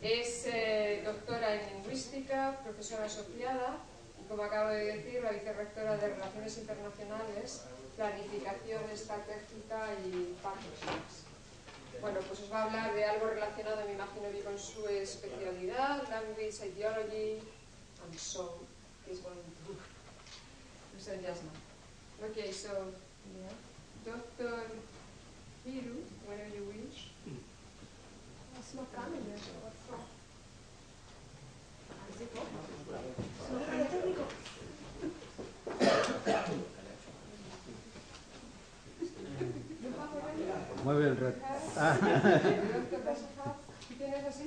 Es doctora en lingüística, profesora asociada y, como acabo de decir, la vicerrectora de Relaciones Internacionales, Planificación Estratégica y Partnerships. Bueno, pues os va a hablar de algo relacionado, me imagino, con su especialidad, Language, Ideology, and so he's going to present just now. Okay, so, yeah. Dr. Hirut, whenever you wish. It's not coming there. What's wrong? Is it Mueve el red. ¿Tienes así?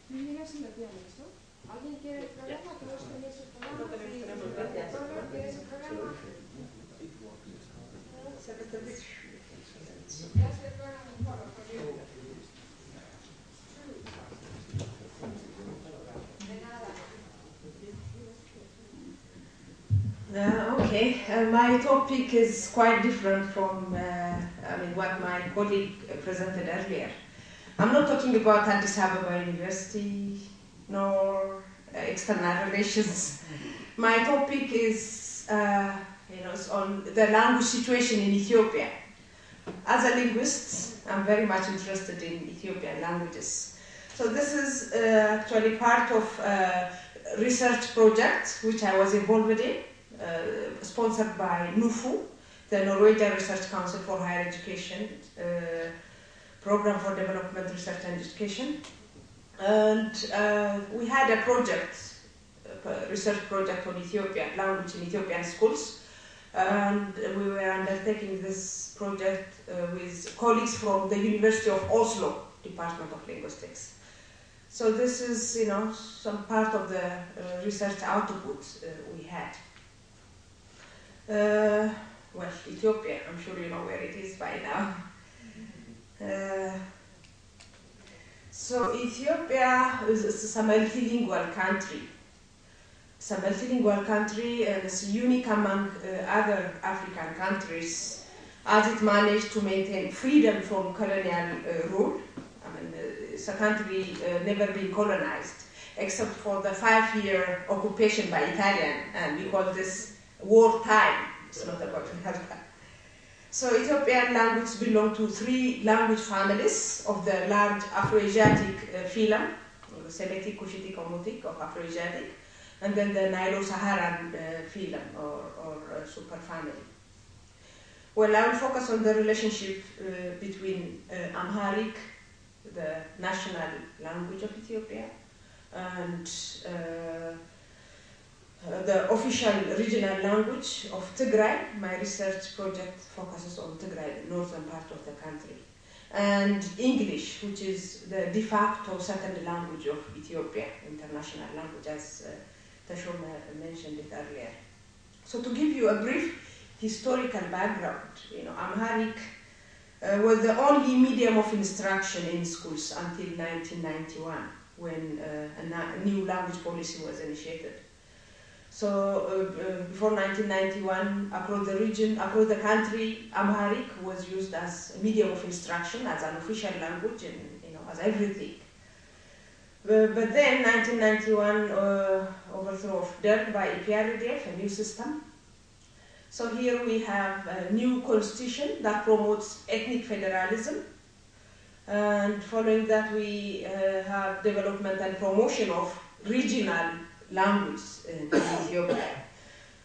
¿Tú miras si lo tienes, no? ¿Alguien quiere el programa? ¿Todos tenéis el programa? No tenemos, gracias. ¿Quieres el programa? Okay, my topic is quite different from what my colleague presented earlier. I'm not talking about Addis Ababa University nor external relations. My topic is it's on the language situation in Ethiopia. As a linguist, I'm very much interested in Ethiopian languages. So this is actually part of a research project which I was involved in, sponsored by NUFU, the Norwegian Research Council for Higher Education, Program for Development, Research and Education. And we had a project, a research project on Ethiopian language in Ethiopian schools. And we were undertaking this project with colleagues from the University of Oslo, Department of Linguistics. So this is, some part of the research output we had. Well, Ethiopia, I'm sure you know where it is by now. So Ethiopia is a multilingual country. It's a multilingual country and it's unique among other African countries as it managed to maintain freedom from colonial rule. It's a country never been colonized except for the 5-year occupation by Italian, and we call this wartime. It's not about another. So Ethiopian language belong to 3 language families of the large Afroasiatic phylum, Semitic, Cushitic, Omotic of Afroasiatic, and then the Nilo-Saharan phylum or superfamily. Well, I will focus on the relationship between Amharic, the national language of Ethiopia, and the official regional language of Tigray. My research project focuses on Tigray, the northern part of the country, and English, which is the de facto second language of Ethiopia, international language, as Tashoma mentioned it earlier. So to give you a brief historical background, Amharic was the only medium of instruction in schools until 1991, when a new language policy was initiated. So before 1991, across the region, across the country, Amharic was used as a medium of instruction, as an official language, and as everything. But then, 1991, overthrow of Derg by EPRDF, a new system. So here we have a new constitution that promotes ethnic federalism. And following that, we have development and promotion of regional language in Ethiopia.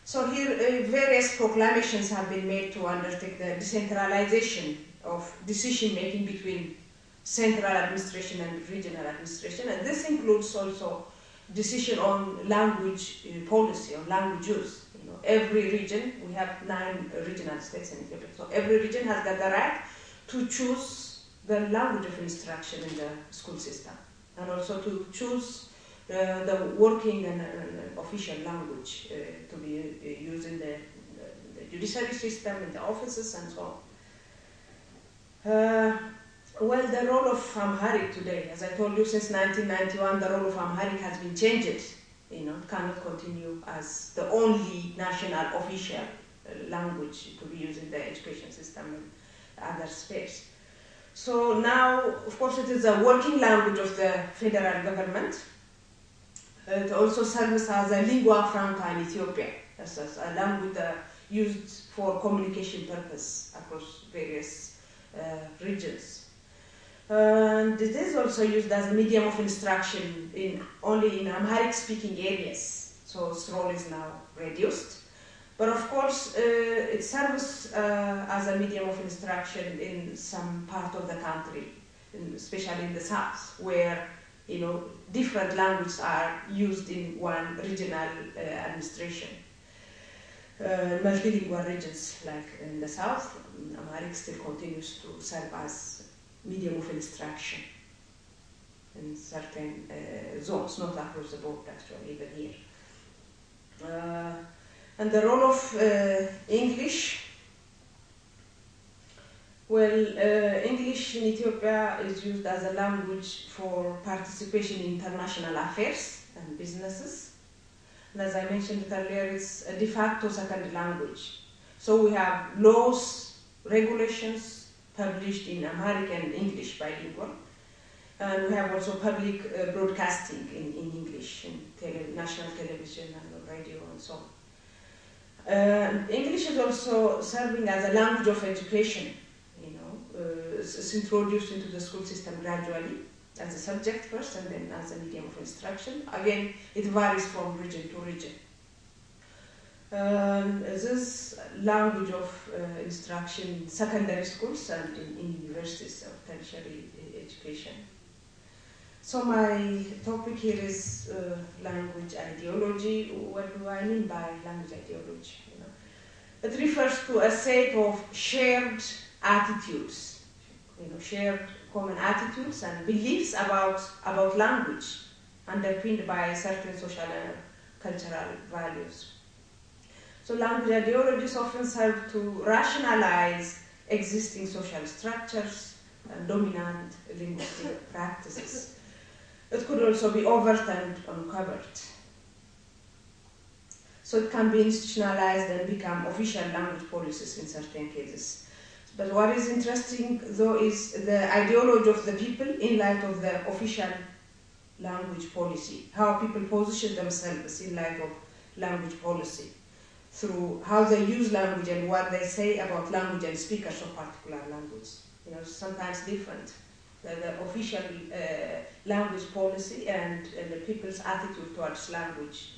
So here, various proclamations have been made to undertake the decentralization of decision-making between central administration and regional administration, and this includes also decision on language policy, on language use. Every region, we have 9 regional states in Ethiopia, so every region has got the right to choose the language of instruction in the school system, and also to choose the working and official language to be used in the judiciary system, in the offices, and so on. Well, the role of Amharic today, as I told you, since 1991, the role of Amharic has been changed. It cannot continue as the only national official language to be used in the education system other spheres. So now, of course, it is a working language of the federal government. It also serves as a lingua franca in Ethiopia, as a language used for communication purpose across various regions. And it is also used as a medium of instruction only in Amharic-speaking areas, so its role is now reduced. But of course, it serves as a medium of instruction in some part of the country, especially in the south, where different languages are used in one regional administration. Multilingual regions, like in the south, Amharic still continues to serve as medium of instruction in certain zones, not across the board actually, even here. And the role of English, well, English in Ethiopia is used as a language for participation in international affairs and businesses. And as I mentioned earlier, it's a de facto second language. So we have laws, regulations published in Amharic and English bilingual. And we have also public broadcasting in English, in national television and radio and so on. English is also serving as a language of education. It's introduced into the school system gradually as a subject first and then as a medium of instruction. Again, it varies from region to region. This language of instruction in secondary schools and in universities of tertiary education. So my topic here is language ideology. What do I mean by language ideology? It refers to a set of shared attitudes, shared common attitudes and beliefs about language, underpinned by certain social and cultural values. So language ideologies often serve to rationalize existing social structures and dominant linguistic practices. It could also be overt and uncovered. So it can be institutionalized and become official language policies in certain cases. But what is interesting, though, is the ideology of the people in light of the official language policy, how people position themselves in light of language policy, through how they use language and what they say about language and speakers of particular language. Sometimes different. The official language policy and the people's attitude towards language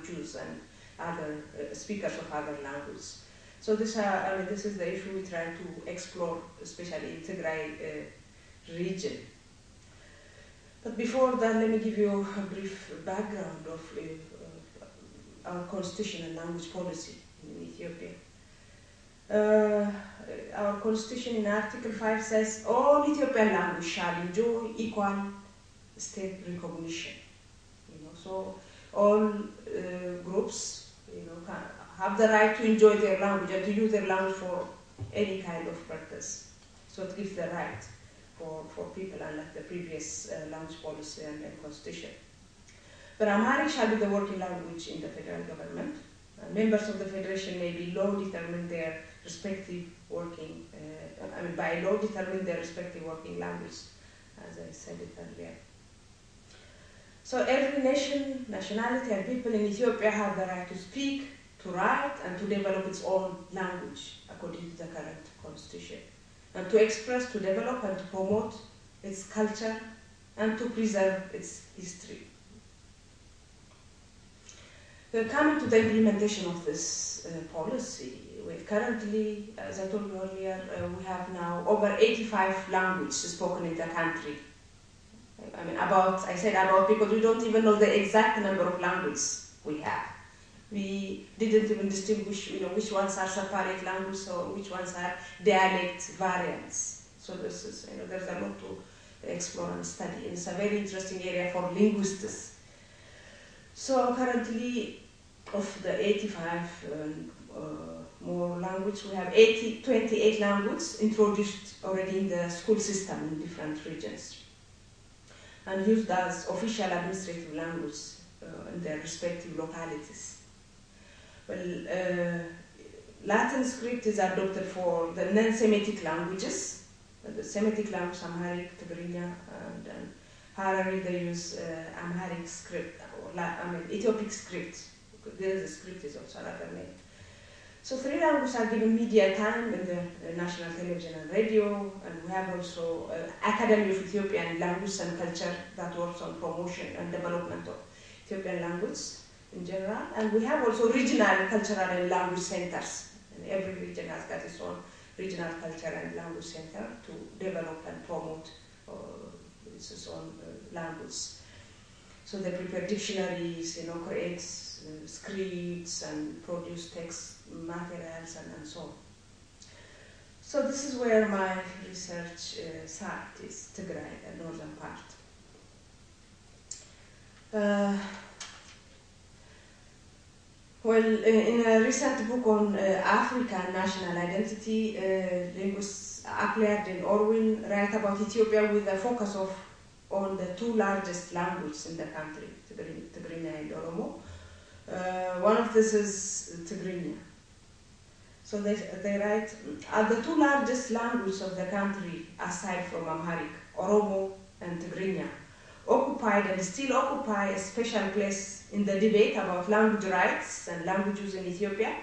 use and other speakers of other languages. So this is the issue we try to explore, especially in Tigray region. But before that, let me give you a brief background of our constitution and language policy in Ethiopia. Our constitution in Article 5 says all Ethiopian language shall enjoy equal state recognition. So all groups, have the right to enjoy their language and to use their language for any kind of purpose. So it gives the right for people, unlike the previous language policy and constitution. But Amharic shall be the working language in the federal government. Members of the federation may be determine their respective working, by law determine their respective working language, as I said it earlier. So every nation, nationality, and people in Ethiopia have the right to speak, to write, and to develop its own language according to the current constitution, and to express, to develop, and to promote its culture, and to preserve its history. Coming to the implementation of this policy, currently, as I told you earlier, we have now over 85 languages spoken in the country. I said about because we don't even know the exact number of languages we have. We didn't even distinguish, which ones are separate languages or which ones are dialect variants. So this is, there's a lot to explore and study. It's a very interesting area for linguists. So currently, of the 85 more languages, we have 28 languages introduced already in the school system in different regions and used as official administrative language in their respective localities. Well, Latin script is adopted for the non-Semitic languages. The Semitic language, Amharic, Tigrinya, and Harari, they use Amharic script, Ethiopic script. The script is also Aramaic. So 3 languages are given media time in the national television and radio, and we have also Academy of Ethiopian Language and Culture that works on promotion and development of Ethiopian language in general. And we have also regional cultural and language centers. And every region has got its own regional culture and language center to develop and promote its own language. So they prepare dictionaries, create scripts and produce text materials and so on. So this is where my research site is, Tigray, the northern part. Well, in a recent book on African national identity, linguists Appler and Orwin write about Ethiopia with a focus on the 2 largest languages in the country, Tigrinya and Oromo. One of this is Tigrinya. So they write, the 2 largest languages of the country, aside from Amharic, Oromo and Tigrinya, occupied and still occupy a special place in the debate about language rights and language use in Ethiopia.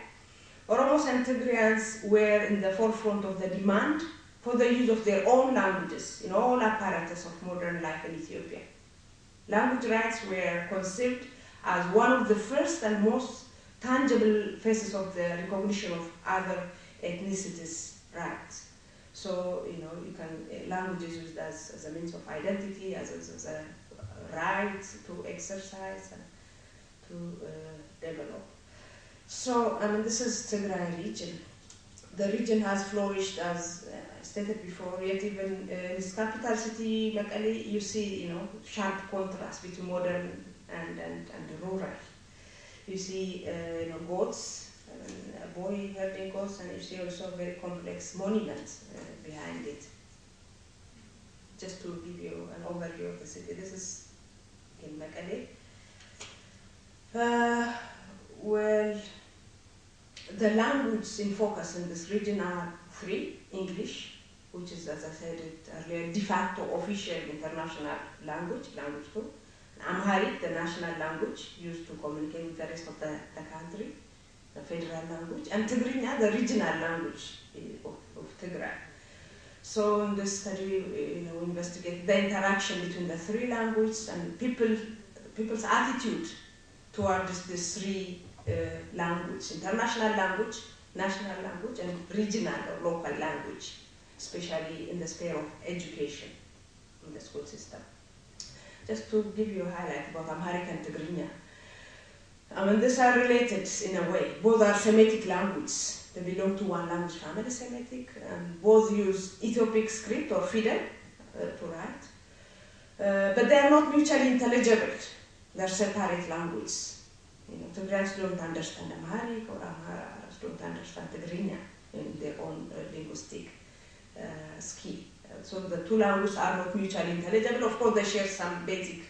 Oromos and Tigrayans were in the forefront of the demand for the use of their own languages in all apparatus of modern life in Ethiopia. Language rights were conceived as one of the first and most tangible phases of the recognition of other ethnicities' rights. So, you can, language is used as a means of identity, as a right to exercise and to develop. So, this is Tigray region. The region has flourished, as stated before, yet even in its capital city, Mekelle, you see, sharp contrast between modern and rural. You see, goats, a boy herding goats, and you see also very complex monuments behind it. Just to give you an overview of the city, this is in Mekelle. Well, the languages in focus in this region are 3: English, which is, as I said earlier, de facto official international language 2. Amharic, the national language used to communicate with the rest of the country, the federal language, and Tigrinya, the regional language of Tigray. So in this study, we investigate the interaction between the 3 languages and people's attitude towards these 3 languages: international language, national language, and regional or local language, especially in the sphere of education in the school system. Just to give you a highlight about Amharic and Tigrinya. These are related in a way. Both are Semitic languages. They belong to one language family, Semitic, and both use Ethiopic script or fidel to write. But they are not mutually intelligible. They are separate languages. Tigrayans don't understand Amharic, or Amharas don't understand Tigrinya in their own linguistic skill. So the 2 languages are not mutually intelligible. Of course, they share some basic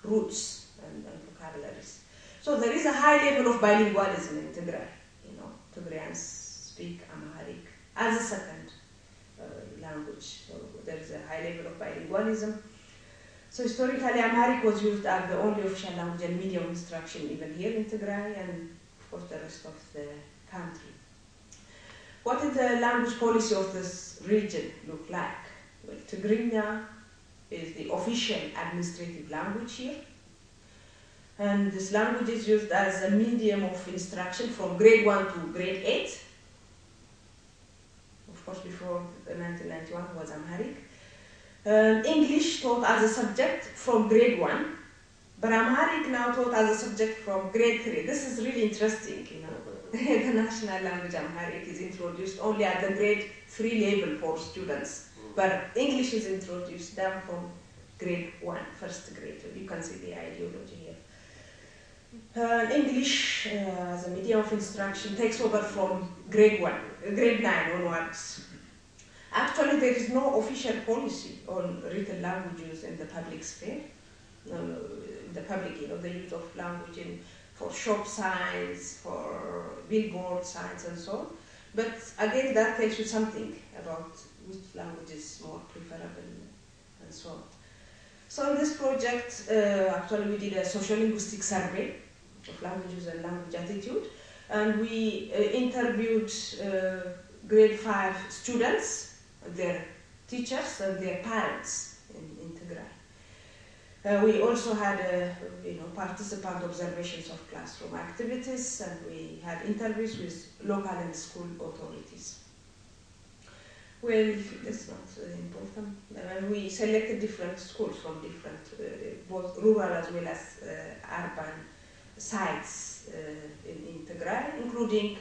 roots and vocabularies. So there is a high level of bilingualism in Tigray. Tigrayans speak Amharic as a second language. So there is a high level of bilingualism. So historically, Amharic was used as the only official language and medium of instruction even here in Tigray and, of course, the rest of the country. What is the language policy of this region look like? Well, Tigrinya is the official administrative language here. And this language is used as a medium of instruction from grade 1 to grade 8. Of course, before 1991 was Amharic. English taught as a subject from grade 1, but Amharic now taught as a subject from grade 3. This is really interesting, The national language Amharic is introduced only at the grade 3 level for students, but English is introduced down from grade 1, first grade. You can see the ideology here. English as a medium of instruction takes over from grade 9 onwards. Actually, there is no official policy on written languages in the public sphere. In the public, the use of language for shop signs, for billboard signs, and so on. But again, that tells you something about which language is more preferable and so on. So in this project, actually we did a social-linguistic survey of languages and language attitude, and we interviewed grade 5 students, their teachers and their parents in Tigray. We also had participant observations of classroom activities, and we had interviews with local and school authorities. Well, that's not important. We selected different schools from different, both rural as well as urban sites in Tigray, including,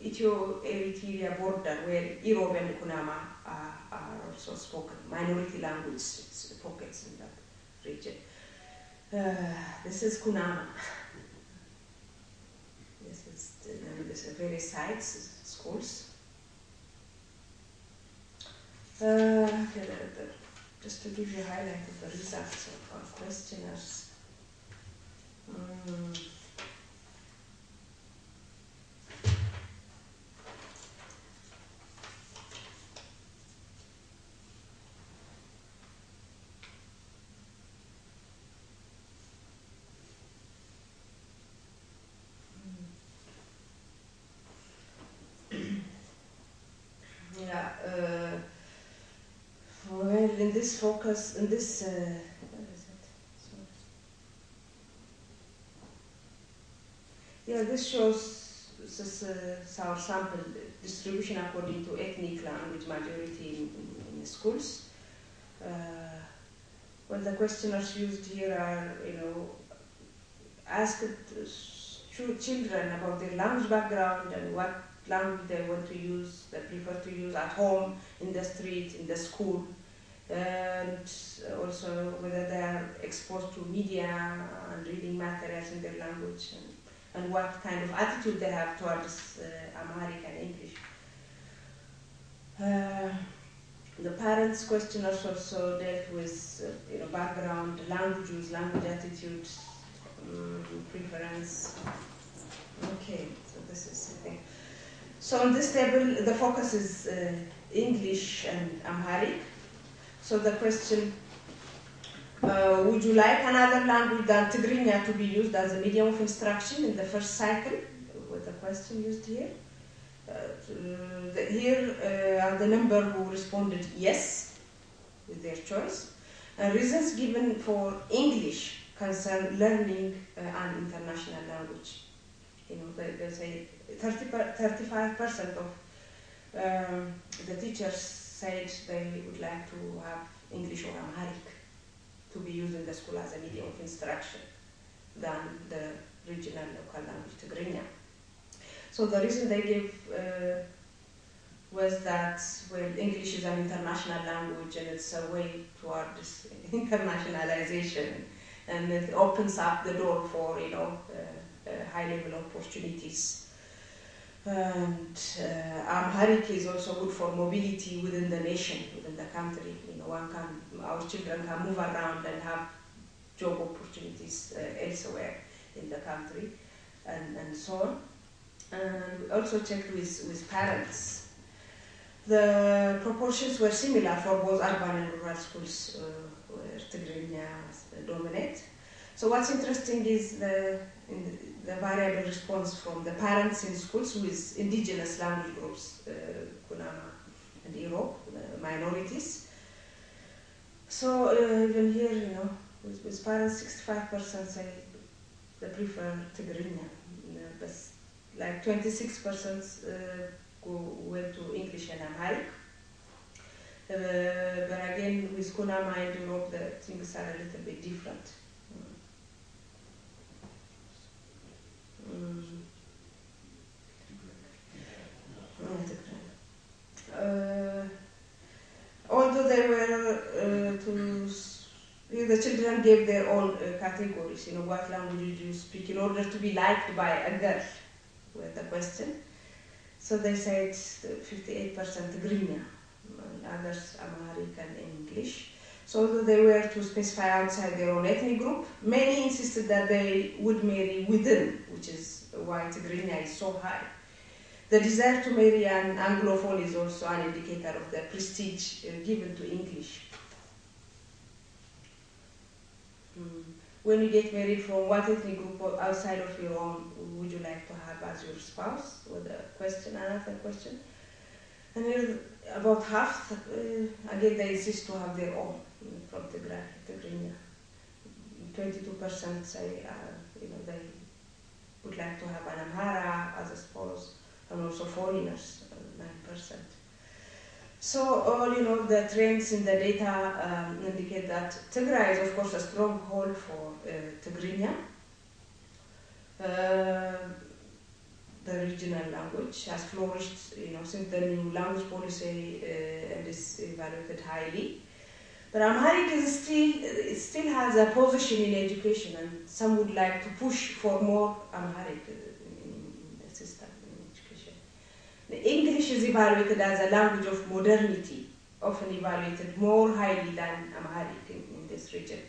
Ethiopia border, where Irob and Kunama are also spoken, minority language pockets in that region. This is Kunama. This is various sites, schools. Just to give you a highlight of the results of our questionnaires. Well, in this focus, in this, where is it? Yeah, this shows our sample distribution according to ethnic language majority in the schools. Well, the questionnaires used here are, asked children about their language background and what language they want to use, they prefer to use at home, in the street, in the school, and also whether they are exposed to media and reading materials in their language, and what kind of attitude they have towards Amharic and English. The parents' questionnaires also dealt with background, language use, language attitude, preference. Okay, so this is the thing. So on this table, the focus is English and Amharic. So the question, would you like another language than Tigrinya to be used as a medium of instruction in the first cycle? With the question used here. Here are the number who responded yes with their choice. Reasons given for English concern learning an international language. They say 35% of the teachers said they would like to have English or Amharic to be used in the school as a medium of instruction than the regional local language Tigrinya. So the reason they gave was that, well, English is an international language and it's a way toward this internationalization, and it opens up the door for high-level opportunities. And Amharic is also good for mobility within the nation, within the country. Our children can move around and have job opportunities elsewhere in the country, and so on. And we also checked with parents. The proportions were similar for both urban and rural schools, where Tigrinya dominate. So what's interesting is the variable response from the parents in schools with indigenous language groups, Kunama and Irob, minorities. So even here, with parents, 65% say they prefer Tigrinya, but like 26% went to English and Amharic. But again, with Kunama and Irob, the things are a little bit different. Although they were the children gave their own categories, what language do you speak in order to be liked by a girl, with the question. So they said 58% Tigrinya, and others Amharic and English. So although they were to specify outside their own ethnic group, many insisted that they would marry within, which is why Tigrinya is so high. The desire to marry an Anglophone is also an indicator of the prestige given to English. When you get married, from what ethnic group outside of your own would you like to have as your spouse? Was a question, another question. And here, about half, again, they insist to have their own from Tigrinya. 22% say, they would like to have an Amhara as a spouse, and also foreigners, 9%. So all, the trends in the data indicate that Tigray is, of course, a stronghold for Tigrinya. The regional language has flourished, since the new language policy and is evaluated highly. But Amharic still has a position in education, and some would like to push for more Amharic in the system in education. The English is evaluated as a language of modernity, often evaluated more highly than Amharic in this region.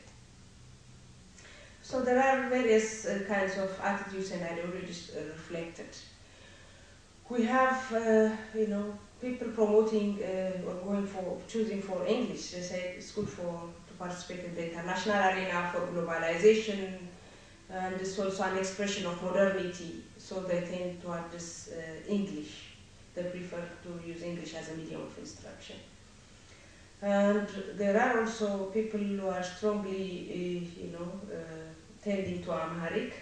So there are various kinds of attitudes and ideologies reflected. We have, people promoting or choosing for English. They say it's good to participate in the international arena for globalization, and it's also an expression of modernity. So they tend to have this English. They prefer to use English as a medium of instruction. And there are also people who are strongly, tending to Amharic.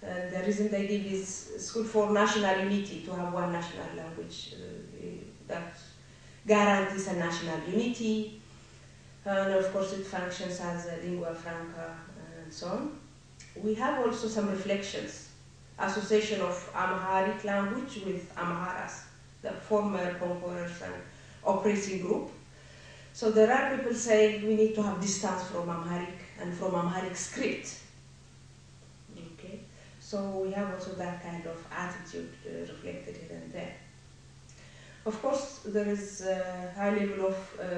And the reason they give is it's good for national unity, to have one national language that guarantees a national unity. And of course it functions as a lingua franca and so on. We have also some reflections. Association of Amharic language with Amharas, the former conquerors and oppressing group. So there are people saying we need to have distance from Amharic and from Amharic script. Okay, so we have also that kind of attitude reflected here and there. Of course, there is a high level of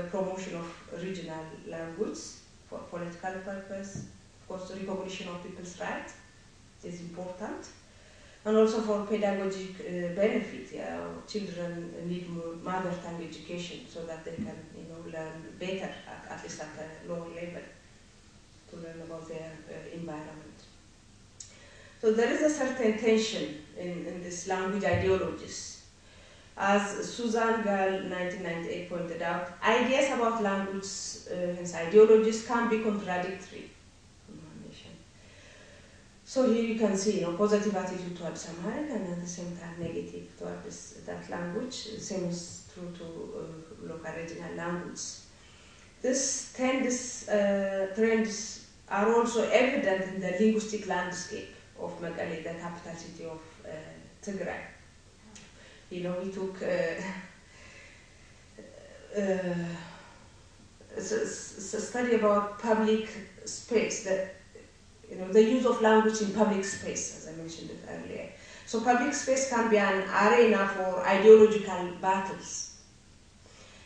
promotion of regional language for political purpose. Of course, the recognition of people's rights is important. And also for pedagogic benefit, children need more mother tongue education so that they can, learn better, at least at a lower level, to learn about their environment. So there is a certain tension in this language ideologies. As Susan Gall, 1998, pointed out, ideas about language and ideologies can be contradictory. So here you can see, positive attitude towards Amharic and at the same time negative towards that language. Same is true to local regional language. These trends are also evident in the linguistic landscape of Meghalaya, the capital city of Tigray. We took a study about public space, the use of language in public space, as I mentioned it earlier. So public space can be an arena for ideological battles.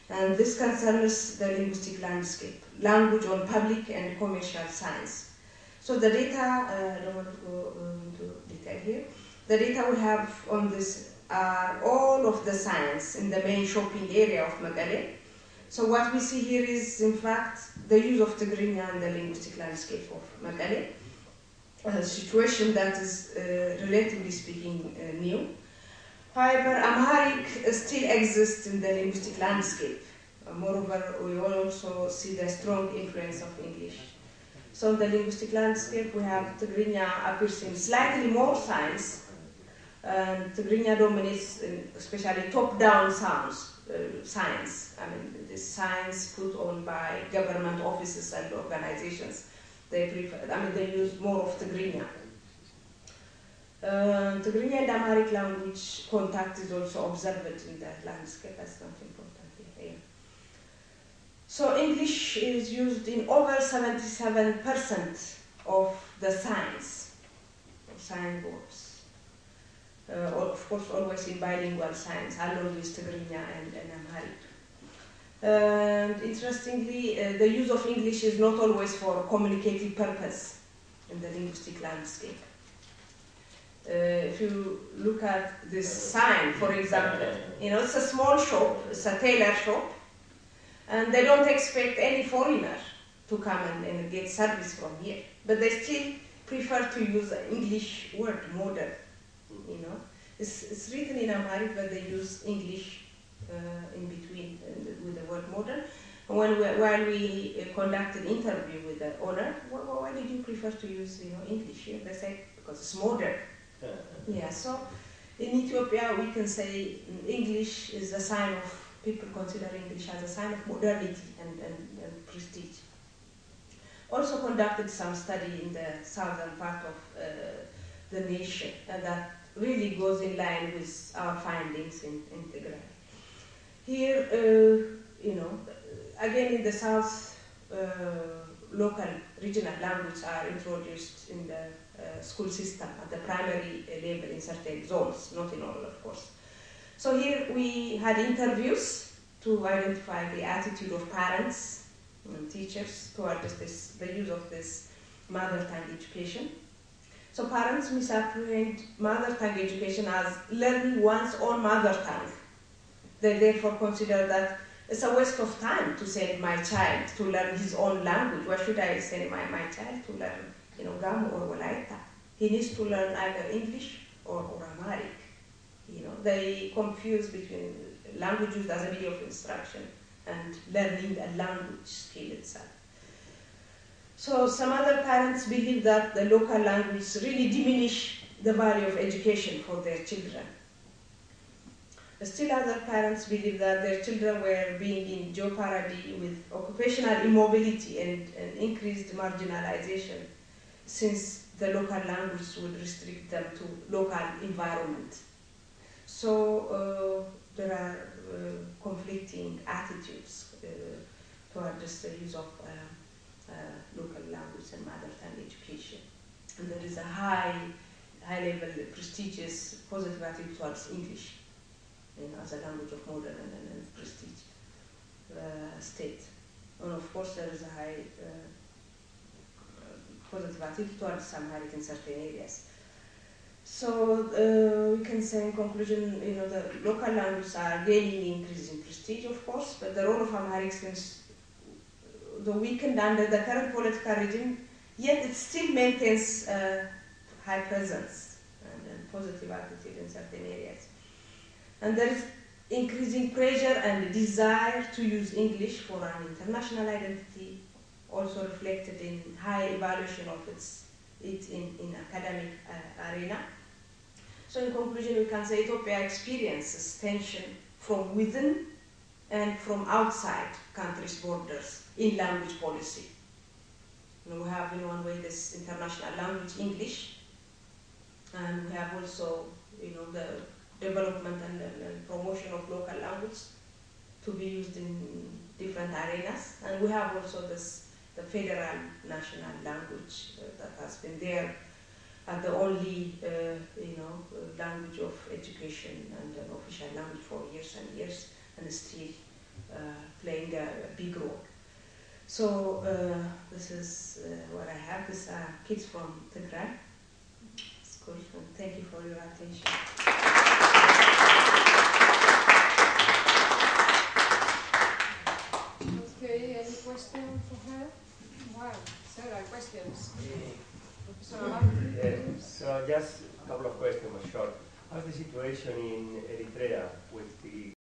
And this concerns the linguistic landscape, language on public and commercial science. So the data, I don't want to go into detail here. The data we have on this are all of the science in the main shopping area of Meghalaya. So what we see here is, in fact, the use of Tigrinya in the linguistic landscape of Meghalaya. A situation that is, relatively speaking, new. However, Amharic still exists in the linguistic landscape. Moreover, we also see the strong influence of English. So in the linguistic landscape, we have Tigrinya appears in slightly more science, and Tigrinya dominates, especially top-down science. I mean, this science put on by government offices and organizations. They use more of Tigrinya. Tigrinya and Amharic language contact is also observed in the landscape. That's not important here. So English is used in over 77% of the science works. Of course, always in bilingual science, along with Tigrinya and Amharic. And interestingly, the use of English is not always for communicative purpose in the linguistic landscape. If you look at this sign, for example, you know, it's a small shop, it's a tailor shop, and they don't expect any foreigner to come and get service from here. But they still prefer to use the English word, modern, you know. It's written in Amharic, but they use English in between with the word modern. While we conducted interview with the owner, why did you prefer to use, you know, English here? They said, because it's modern. Yeah, so in Ethiopia we can say English is a sign of, people consider English as a sign of modernity and prestige. Also conducted some study in the southern part of the nation, and that really goes in line with our findings in Tigray. Here, you know, again in the south, local regional languages are introduced in the school system at the primary level in certain zones, not in all, of course. So here we had interviews to identify the attitude of parents and teachers towards the use of this mother tongue education. So parents misapprehend mother tongue education as learning one's own mother tongue. They therefore consider that it's a waste of time to send my child to learn his own language. Why should I send my child to learn, you know, Gamu or Walaita? He needs to learn either English or Amharic. You know, they confuse between languages as a medium of instruction and learning a language skill itself. So some other parents believe that the local language really diminish the value of education for their children. Still other parents believe that their children were being in jeopardy with occupational immobility and increased marginalization, since the local language would restrict them to local environment. So there are conflicting attitudes towards the use of local language and mother tongue education. And there is a high level, prestigious, positive attitude towards English, you know, as a language of modern and prestige state. And of course there is a high positive attitude towards Amharic in certain areas. So we can say in conclusion, you know, the local languages are gaining increasing prestige, of course, but the role of Amharic seems weakened under the current political regime, yet it still maintains high presence and positive attitude in certain areas. And there is increasing pressure and desire to use English for an international identity, also reflected in high evaluation of it in academic arena. So in conclusion, we can say Ethiopia experiences tension from within and from outside countries' borders in language policy. You know, we have in one way this international language, English, and we have also, you know, the development and promotion of local language to be used in different arenas, and we have also the federal national language that has been there as the only you know, language of education and an official language for years and years, and is still playing a big role. So this is what I have. These are kids from Tigray school, and thank you for your attention. Okay, any question for her? Wow, several questions. So just a couple of questions, short. How's the situation in Eritrea with the